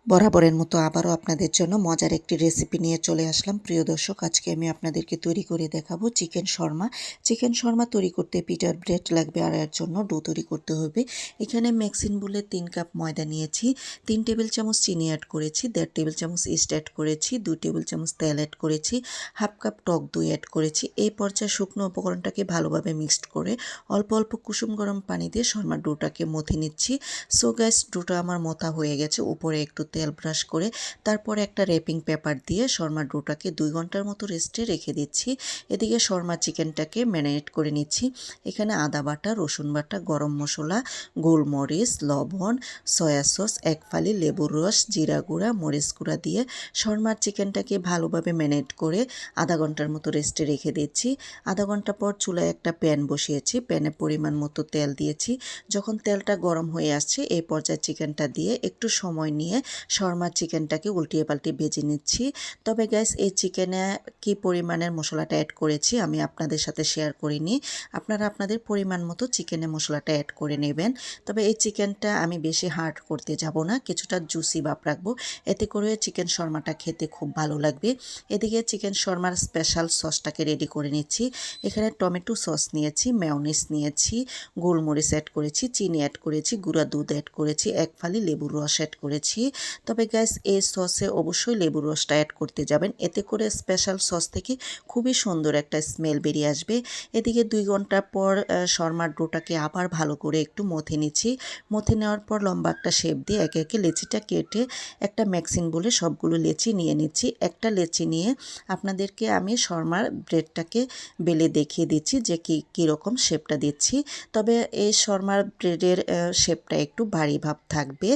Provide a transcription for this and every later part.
বরাবরের মতো আবারও আপনাদের জন্য মজার একটি রেসিপি নিয়ে চলে আসলাম। প্রিয় দর্শক, আজকে আমি আপনাদেরকে তৈরি করে দেখাবো চিকেন শর্মা। চিকেন শর্মা তৈরি করতে পিটার ব্রেড লাগবে, আর এর জন্য ডো তৈরি করতে হবে। এখানে ম্যাক্সিন বলে 3 কাপ ময়দা নিয়েছি, 3 টেবিল চামচ চিনি অ্যাড করেছি, 1.5 টেবিল চামচ ইস্ট অ্যাড করেছি, 2 টেবিল চামচ তেল অ্যাড করেছি, হাফ কাপ টক দই অ্যাড করেছি। এই পর্যায়ে শুকনো উপকরণটাকে ভালোভাবে মিক্সড করে অল্প অল্প কুসুম গরম পানি দিয়ে শর্মার ডোটাকে মথে নিচ্ছি। সো গাইস, ডোটা আমার মথা হয়ে গেছে। উপরে একটু তেল ব্রাশ করে তারপরে একটা র্যাপিং পেপার দিয়ে শর্মার ডোটাকে 2 ঘন্টার মতো রেস্টে রেখে দিচ্ছি। এদিকে শর্মা চিকেনটাকে ম্যারিনেট করে নিচ্ছি। এখানে আদা বাটা, রসুন বাটা, গরম মশলা, গোলমরিচ, লবণ, সয়া সস, 1 ফালি লেবুর রস, জিরা গুঁড়া, মরিচ গুঁড়া দিয়ে শর্মার চিকেনটাকে ভালোভাবে ম্যারিনেট করে আধা ঘন্টার মতো রেস্টে রেখে দিচ্ছি। আধা ঘন্টা পর চুলায় একটা প্যান বসিয়েছি, প্যানে পরিমাণ মতো তেল দিয়েছি। যখন তেলটা গরম হয়ে আসছে এই পর্যায়ে চিকেনটা দিয়ে একটু সময় নিয়ে শর্মার চিকেনটাকে উল্টিয়ে পাল্টিয়ে ভেজে নিচ্ছি। তবে গ্যাস, এই চিকেনে কি পরিমাণের মশলাটা অ্যাড করেছি আমি আপনাদের সাথে শেয়ার করিনি। আপনারা আপনাদের পরিমাণ মতো চিকেনে মশলাটা অ্যাড করে নেবেন। তবে এই চিকেনটা আমি বেশি হার্ড করতে যাব না, কিছুটা জুসি ভাব রাখবো, এতে করে চিকেন শর্মাটা খেতে খুব ভালো লাগবে। এদিকে চিকেন শর্মার স্পেশাল সসটাকে রেডি করে নিচ্ছি। এখানে টমেটো সস নিয়েছি, মেয়োনিজ নিয়েছি, গোলমরিচ অ্যাড করেছি, চিনি অ্যাড করেছি, গুঁড়া দুধ অ্যাড করেছি, 1 ফালি লেবুর রস অ্যাড করেছি। তবে গ্যাস, এই সসে অবশ্যই লেবুর রসটা অ্যাড করতে যাবেন, এতে করে স্পেশাল সস থেকে খুবই সুন্দর একটা স্মেল বেরিয়ে আসবে। এদিকে 2 ঘন্টা পর শর্মার ডোটাকে আবার ভালো করে একটু মথে নিচ্ছি। মথে নেওয়ার পর লম্বা একটা শেপ দিয়ে একে একে লেচিটা কেটে একটা ম্যাক্সিন বলে সবগুলো লেচি নিয়ে নিচ্ছি। একটা লেচি নিয়ে আপনাদেরকে আমি শর্মার ব্রেডটাকে বেলে দেখিয়ে দিচ্ছি যে কীরকম শেপটা দিচ্ছি। তবে এই শর্মার ব্রেডের শেপটা একটু ভারী ভাব থাকবে,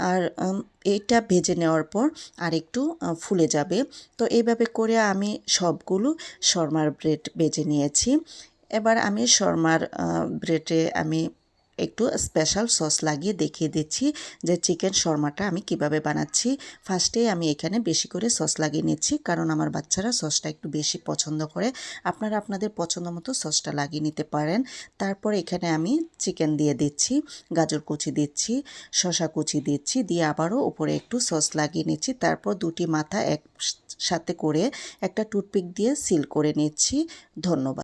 আর এইটা ভেজে নেওয়ার পর আর একটু ফুলে যাবে। তো এইভাবে করে আমি সবগুলো শর্মার ব্রেড ভেজে নিয়েছি। এবার আমি শর্মার ব্রেডে আমি একটু স্পেশাল সস লাগিয়ে দেখিয়ে দিচ্ছি যে চিকেন শর্মাটা আমি কিভাবে বানাচ্ছি। ফার্স্টেই আমি এখানে বেশি করে সস লাগিয়ে নিচ্ছি, কারণ আমার বাচ্চারা সসটা একটু বেশি পছন্দ করে। আপনারা আপনাদের পছন্দ মতো সসটা লাগিয়ে নিতে পারেন। তারপর এখানে আমি চিকেন দিয়ে দিচ্ছি, গাজর কুচি দিচ্ছি, শসা কুচি দিচ্ছি, দিয়ে আবারও উপরে একটু সস লাগিয়ে নিচ্ছি। তারপর দুটি মাথা একসাথে করে একটা টুথপিক দিয়ে সিল করে নিচ্ছি। ধন্যবাদ।